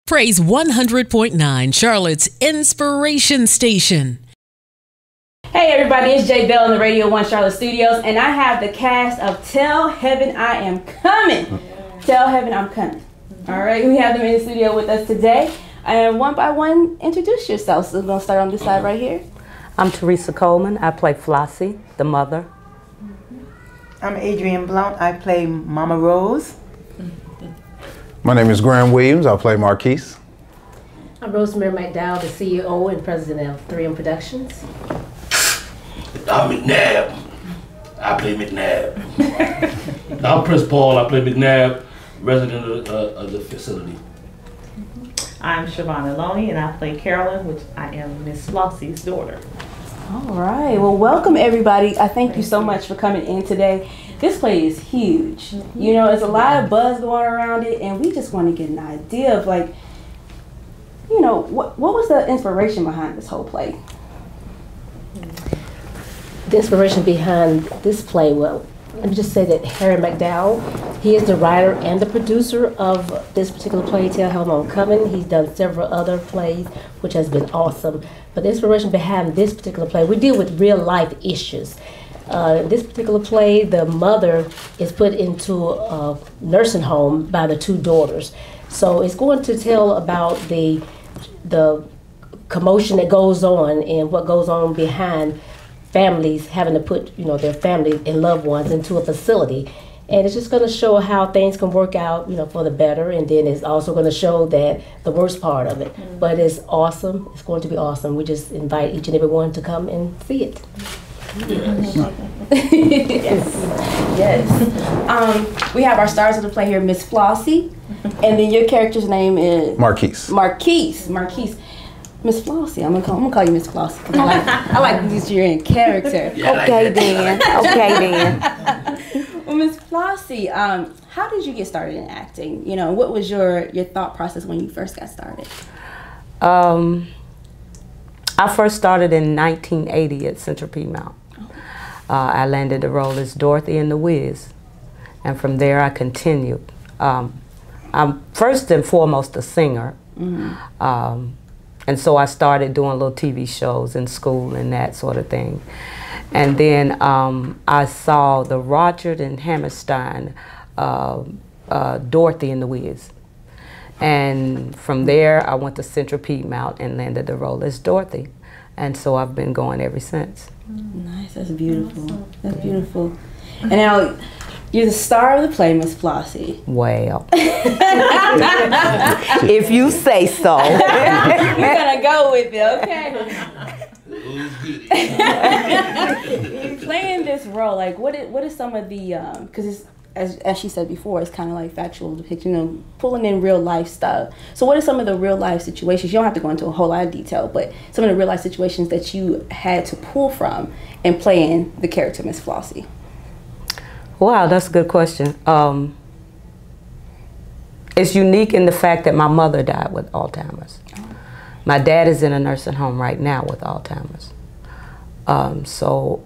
Praise 100.9, Charlotte's Inspiration Station. Hey everybody, it's Jay Bell in the Radio 1 Charlotte Studios, and I have the cast of Tell Heaven I Am Coming. Tell Heaven I'm Coming. All right, we have them in the studio with us today. And one by one, introduce yourselves. So we're going to start on this side right here. I'm Teresa Coleman. I play Flossie, the mother. I'm Adrienne Blount. I play Mama Rose. My name is Graham Williams. I play Marquise. I'm Rosemary McDowell, the CEO and president of 3M Productions. I'm McNabb. I play McNabb. I'm Prince Paul. I play McNabb, resident of the facility. I'm Shivani Laurie, and I play Carolyn, which I am Miss Flossie's daughter. All right. Well, welcome everybody. I thank you so much for coming in today. This play is huge. You know, there's a lot of buzz going around it, and we just want to get an idea of, like, you know, what was the inspiration behind this whole play? The inspiration behind this play, well, let me just say that Harry McDowell, he is the writer and the producer of this particular play, Tell Heaven I'm Coming. He's done several other plays, which has been awesome. But the inspiration behind this particular play, we deal with real life issues. This particular play, the mother is put into a nursing home by the two daughters. So it's going to tell about the commotion that goes on and what goes on behind families having to put, you know, their family and loved ones into a facility. And it's just going to show how things can work out, you know, for the better. And then it's also going to show that the worst part of it. But it's awesome. It's going to be awesome. We just invite each and every one to come and see it. Yes. Yes. We have our stars of the play here, Miss Flossie, and then your character's name is Marquise. Marquise. Miss Flossie. I'm gonna call you Miss Flossie. I like this you're in character. Okay then. Okay then. Well, Miss Flossie, how did you get started in acting? You know, what was your thought process when you first got started? I first started in 1980 at Central Piedmont. I landed the role as Dorothy in The Wiz, and from there I continued. I'm first and foremost a singer, and so I started doing little TV shows in school and that sort of thing. And then I saw the Roger and Hammerstein Dorothy in The Wiz. And from there, I went to Central Piedmont and landed the role as Dorothy. And so I've been going ever since. Nice, that's beautiful. Awesome. That's beautiful. And now, you're the star of the play, Miss Flossie. Well, if you say so. We're gonna go with it, okay? Playing this role, like, what is some of the, because it's, as she said before, it's kind of like factual depiction, you know, pulling in real life stuff. So what are some of the real life situations? You don't have to go into a whole lot of detail, but some of the real life situations that you had to pull from in playing the character Miss Flossie. Wow, that's a good question. It's unique in the fact that my mother died with Alzheimer's. My dad is in a nursing home right now with Alzheimer's. So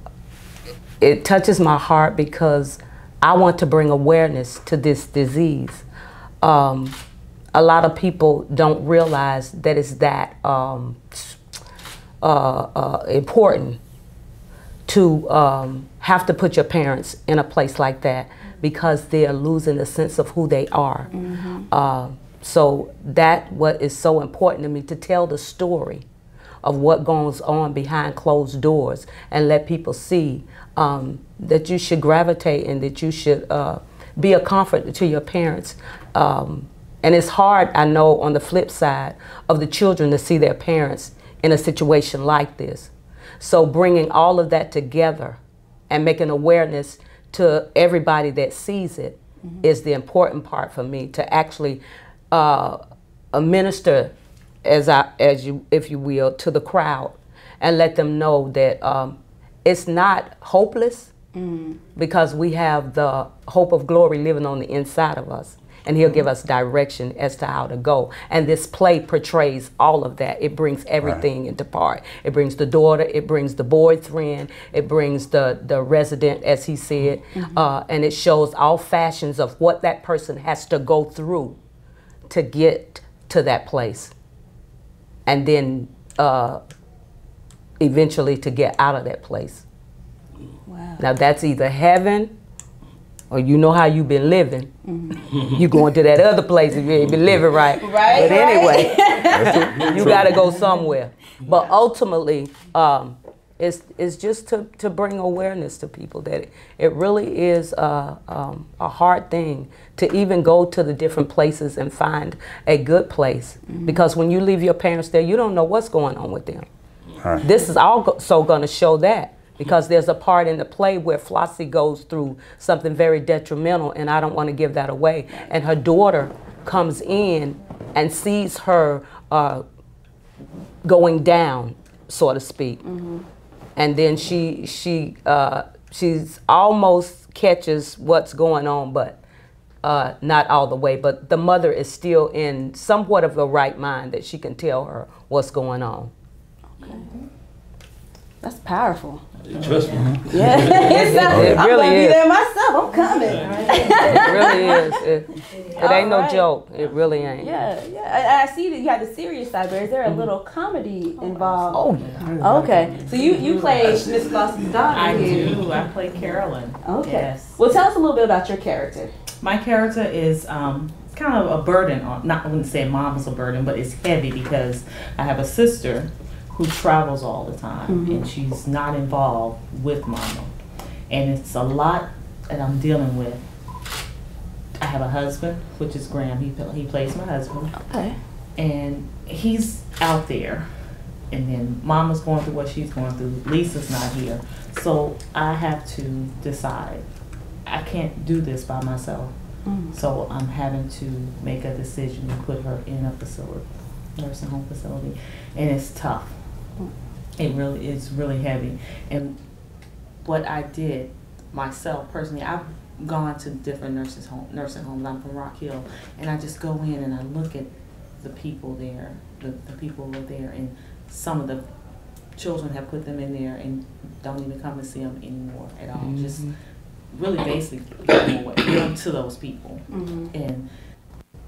it touches my heart because I want to bring awareness to this disease. A lot of people don't realize that it's that important to have to put your parents in a place like that because they're losing the sense of who they are. So that what is so important to me, to tell the story of what goes on behind closed doors and let people see that you should gravitate and that you should be a comfort to your parents. And it's hard, I know, on the flip side of the children to see their parents in a situation like this. So bringing all of that together and making awareness to everybody that sees it is the important part for me, to actually minister, if you will, to the crowd and let them know that it's not hopeless, because we have the hope of glory living on the inside of us, and he'll give us direction as to how to go. And this play portrays all of that. It brings everything into part. It brings the daughter, it brings the boyfriend, it brings the resident, as he said, and it shows all fashions of what that person has to go through to get to that place, and then eventually to get out of that place. Wow. Now that's either heaven, or you know how you've been living. You going to that other place if you ain't been living right. Right. But anyway, you got to go somewhere. But ultimately, it's just to bring awareness to people that it really is a hard thing to even go to the different places and find a good place. Because when you leave your parents there, you don't know what's going on with them. Right. This is also going to show that. Because there's a part in the play where Flossie goes through something very detrimental, and I don't want to give that away. And her daughter comes in and sees her going down, so to speak. And then she's almost catches what's going on, but not all the way. But the mother is still in somewhat of a right mind that she can tell her what's going on. Okay. That's powerful. Trust me. Yeah, It I'm really gonna be is. there myself. I'm coming. It really is. It ain't no joke. It really ain't. Yeah, yeah. I see that you have the serious side, but is there a little comedy involved? Oh, yeah. Okay. So you played Miss Flossie's daughter. I here. do. I play Carolyn. Okay. Yes. Well, tell us a little bit about your character. My character is it's kind of a burden on. Not I wouldn't say mom is a burden, but it's heavy because I have a sister who travels all the time, and she's not involved with mama, and it's a lot that I'm dealing with. I have a husband, which is Graham. He plays my husband. Okay. And he's out there, and then mama's going through what she's going through. Lisa's not here, so I have to decide. I can't do this by myself, so I'm having to make a decision and put her in a facility, nursing home facility, and it's tough. It really is really heavy. And what I did myself personally, I've gone to different nursing homes. I'm from Rock Hill, and I just go in and I look at the people there, the people who are there, and some of the children have put them in there and don't even come and see them anymore at all. Just really basically give them to those people.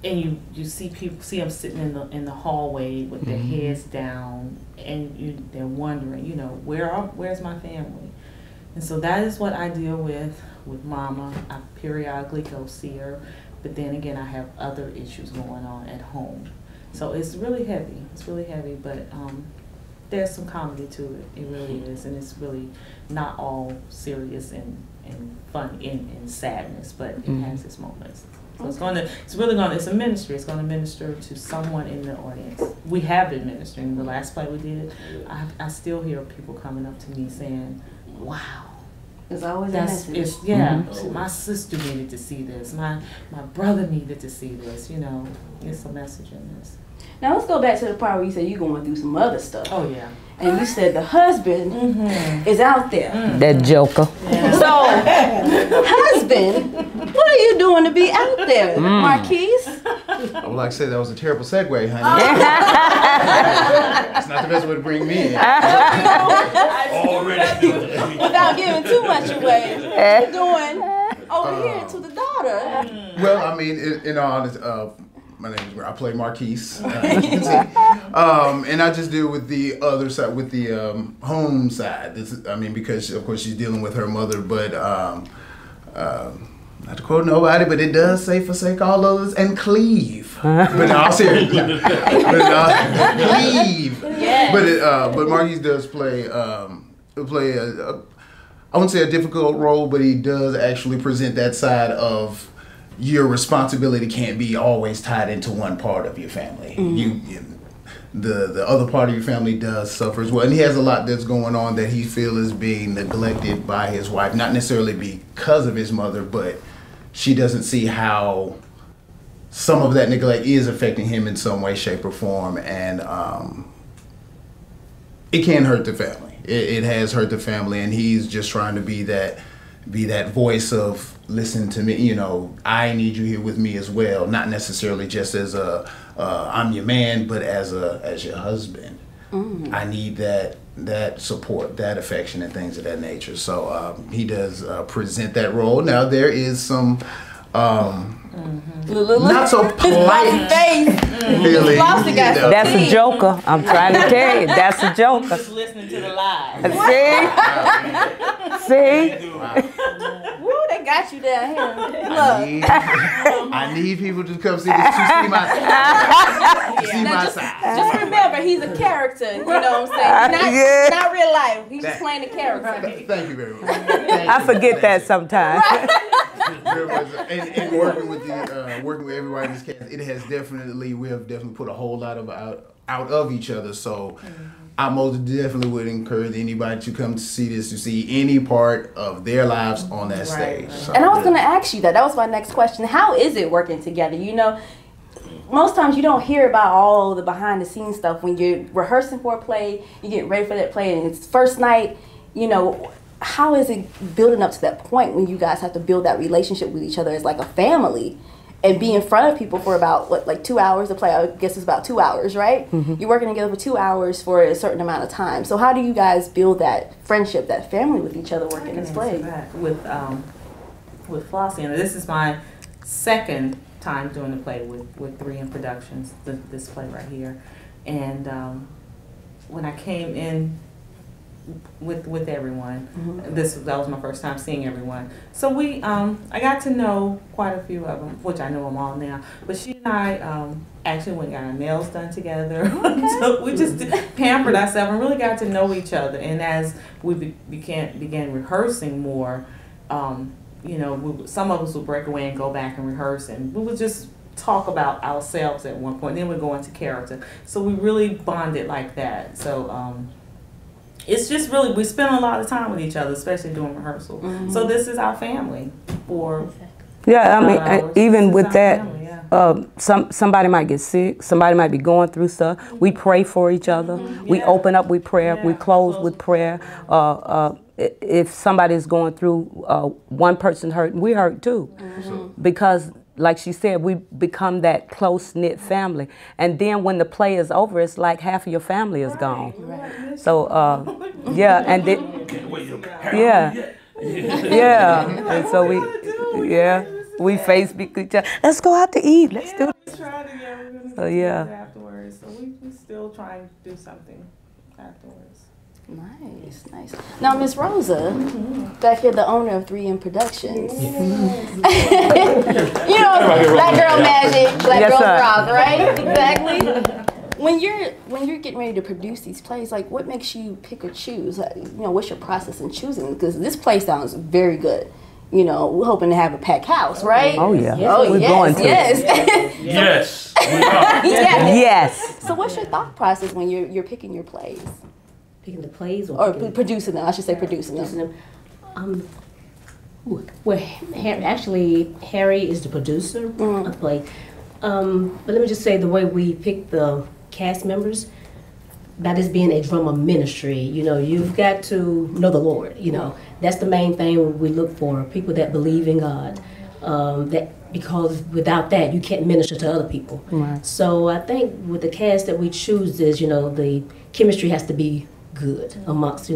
And you see them sitting in the hallway with their heads down, and they're wondering, where's my family? And so that is what I deal with mama. I periodically go see her, but then again I have other issues going on at home. So it's really heavy. It's really heavy, but there's some comedy to it. It really is, and it's really not all serious and fun and sadness, but it has its moments. So it's a ministry. It's going to minister to someone in the audience. We have been ministering. The last play we did, I still hear people coming up to me saying, "Wow, There's always a message. My sister needed to see this. My brother needed to see this. It's a message in this." Now let's go back to the part where you said you're going through some other stuff. Oh yeah. And you said the husband is out there. That joker. So, husband, what are you doing to be out there, Marquise? I would like to say that was a terrible segue, honey. It's not the best way to bring me in. Already. Without giving too much away, what are you doing over here to the daughter? Well, I mean, in all honesty, my name is I play Marquise, and I just deal with the other side, with the home side. Because of course she's dealing with her mother, but not to quote nobody, but it does say forsake all others and cleave. But no, I'm serious. Cleave. Yes. But Marquise does play I wouldn't say a difficult role, but he does actually present that side of your responsibility can't be always tied into one part of your family. The other part of your family does suffer as well, and he has a lot that's going on that he feels is being neglected by his wife, not necessarily because of his mother, but she doesn't see how some of that neglect is affecting him in some way, shape, or form, and it can hurt the family. It has hurt the family, and he's just trying to be that voice of, listen to me, I need you here with me as well, not necessarily just as I'm your man, but as your husband. I need that support, that affection, and things of that nature. So he does present that role. Now there is some Not so polite. Feeling. That's a joker. I'm trying to tell you, that's a joker. Just listening to the lies. See? Woo, they got you down here. Look. I need people to come see this to see my side. Just remember, he's a character. You know what I'm saying? Not real life. He's just playing a character. Thank you very much. I forget that sometimes. And working with everybody in this cast, we have definitely put a whole lot of out of each other. So I most definitely would encourage anybody to come to see this, to see any part of their lives on that stage. So, and I was going to ask you that. That was my next question. How is it working together? You know, most times you don't hear about all the behind the scenes stuff when you're rehearsing for a play, you get ready for that play, and it's first night. You know, how is it building up to that point when you guys have to build that relationship with each other as like a family and be in front of people for about, like 2 hours? The play, I guess, is about 2 hours, right? You're working together for 2 hours for a certain amount of time. So how do you guys build that friendship, that family with each other working this play? With Flossie, and this is my second time doing the play with 3M Productions, this play right here. And when I came in with everyone, that was my first time seeing everyone. So I got to know quite a few of them, which I know them all now. But she and I actually went and got our nails done together. So we just pampered ourselves and really got to know each other. And as we began rehearsing more, you know, some of us would break away and go back and rehearse, and we would just talk about ourselves at one point. Then we'd go into character. So we really bonded like that. So it's just really, we spend a lot of time with each other, especially during rehearsal. So this is our family for I mean, hours. even with that, family, somebody might get sick, somebody might be going through stuff. We pray for each other. We open up with prayer. We close with prayer. If somebody's going through, one person hurt, we hurt too. Because like she said, we become that close-knit family. And then when the play is over, it's like half of your family is gone. So, and then, and so we Facebook each other. Let's go out to eat. Let's do this. So, afterwards. So we still try and do something afterwards. Nice. Now, Miss Rosa, back here, the owner of 3M Productions. You know, Black Girl Magic, Black Girl Rock, right? Exactly. When you're getting ready to produce these plays, like, what makes you pick or choose? Like, you know, what's your process in choosing? Because this play sounds very good. You know, we're hoping to have a packed house, right? Oh yeah. We're going to. Yes. Yes. So, what's your thought process when you're picking your plays? Picking the plays or producing them? I should say producing them. Well, actually, Harry is the producer of the play. But let me just say, the way we pick the cast members, that is being a drama ministry. You know, you've got to know the Lord. You know, that's the main thing we look for, people that believe in God. Because without that, you can't minister to other people. Right. So I think with the cast that we choose is, you know, the chemistry has to be good amongst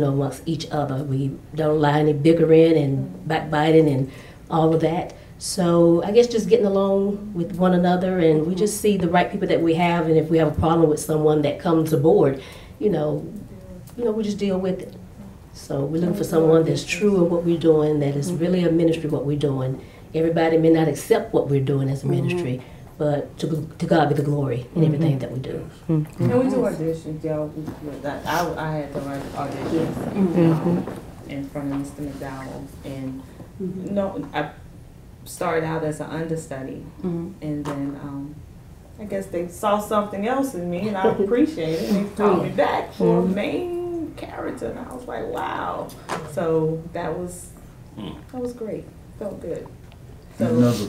each other. We don't allow any bickering and backbiting and all of that. So I guess just getting along with one another, and we just see the right people that we have, and if we have a problem with someone that comes aboard, we just deal with it. So we're looking for someone that's true in what we're doing, that is really a ministry what we're doing. Everybody may not accept what we're doing as a ministry, but to God be the glory in everything that we do. And we do auditions, y'all. I had to write auditions in front of Mr. McDowell, and I started out as an understudy, and then I guess they saw something else in me, and I appreciate it. And they called me back for a main character, and I was like, wow. So that was great. Felt good. So,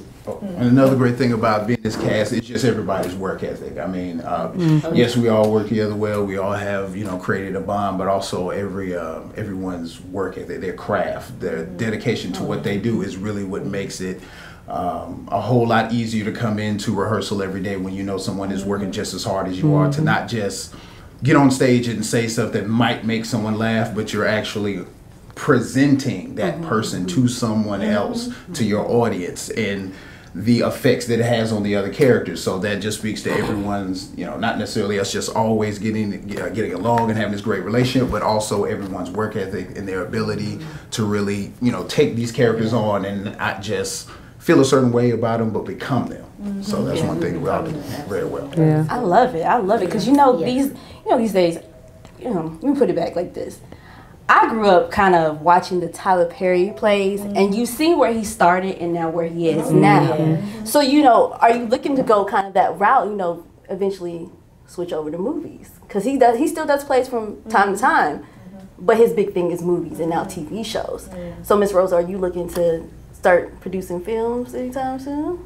another great thing about being this cast is just everybody's work ethic. I mean, yes, we all work together well. We all have, created a bond, but also everyone's work ethic, their craft, their dedication to what they do is really what makes it a whole lot easier to come into rehearsal every day when you know someone is working just as hard as you are, to not just get on stage and say stuff that might make someone laugh, but you're actually presenting that person to someone else, to your audience. And the effects that it has on the other characters. So that just speaks to everyone's, not necessarily us just always getting along and having this great relationship, but also everyone's work ethic and their ability to really, take these characters on and not just feel a certain way about them, but become them. So that's one thing we all do very well. Yeah. I love it, because these days, let me put it back like this. I grew up kind of watching the Tyler Perry plays, and you see where he started and now where he is now. So, are you looking to go kind of that route, eventually switch over to movies? Because he still does plays from time to time, but his big thing is movies and now TV shows. So, Miss Rose, are you looking to start producing films anytime soon?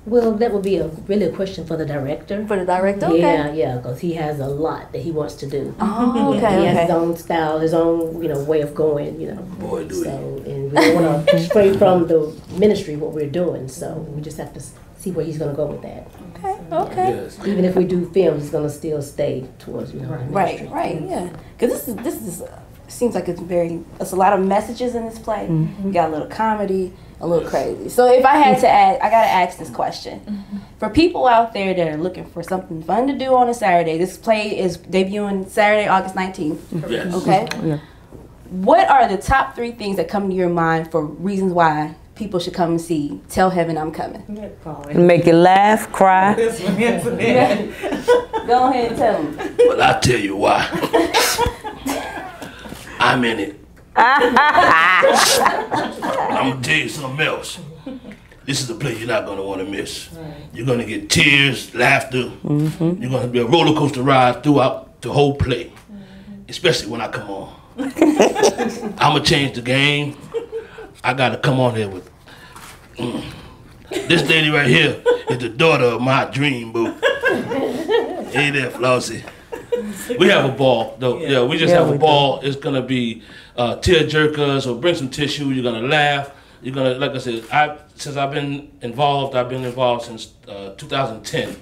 Well, that would be really a question for the director. For the director, okay. Yeah, because he has a lot that he wants to do. Oh, okay. He has his own style, his own, way of going, Boy, do so, and we don't want to stray from the ministry what we're doing, so we just have to see where he's going to go with that. Okay. Yes. Even if we do films, it's going to still stay towards, the ministry. Right, yeah. Because this is seems like it's a lot of messages in this play. You got a little comedy, a little crazy. So if I had to I gotta ask this question. For people out there that are looking for something fun to do on a Saturday, this play is debuting Saturday, August 19th. Yes. Okay? Yeah. What are the top 3 things that come to your mind for reasons why people should come and see Tell Heaven I'm Coming? Make you laugh, cry. Go ahead and tell them. Well, I'll tell you why. I'm in it. I'm gonna tell you something else. This is a play you're not gonna want to miss. You're gonna get tears, laughter. You're gonna be a roller coaster ride throughout the whole play, especially when I come on. I'm gonna change the game. I gotta come on here with. This lady right here is the daughter of my dream boo. Hey there, Flossie. We have a ball, though. Yeah, we just have a ball. It's gonna be tear jerkers, or bring some tissue. You're gonna laugh. You're gonna, like I said, since I've been involved since 2010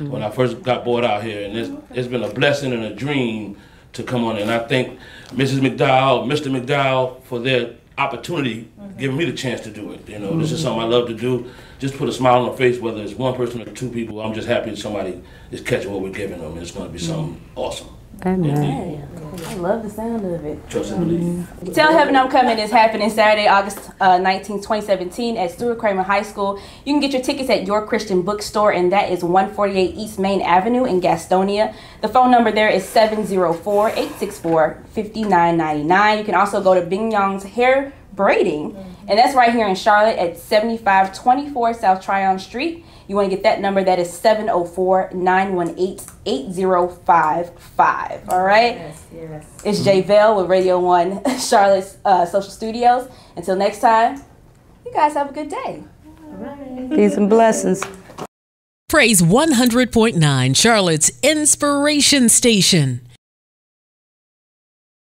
when I first got brought out here, and it's been a blessing and a dream to come on. And I thank Mrs. McDowell, Mr. McDowell for their opportunity, giving me the chance to do it. This is something I love to do. Just put a smile on their face, whether it's one person or 2 people. I'm just happy that somebody is catching what we're giving them. It's going to be something awesome. Amen. I love the sound of it. Trust and believe. Tell Heaven I'm Coming is happening Saturday, August 19, 2017 at Stuart Cramer High School. You can get your tickets at Your Christian Bookstore, and that is 148 East Main Avenue in Gastonia. The phone number there is 704-864-5999. You can also go to Bing Yong's Hair Braiding, and that's right here in Charlotte at 7524 South Tryon Street. You want to get that number, that is 704-918-8055. All right? Yes. It's Jay Vell with Radio 1 Charlotte's Social Studios. Until next time, you guys have a good day. Peace and blessings. Praise 100.9, Charlotte's Inspiration Station.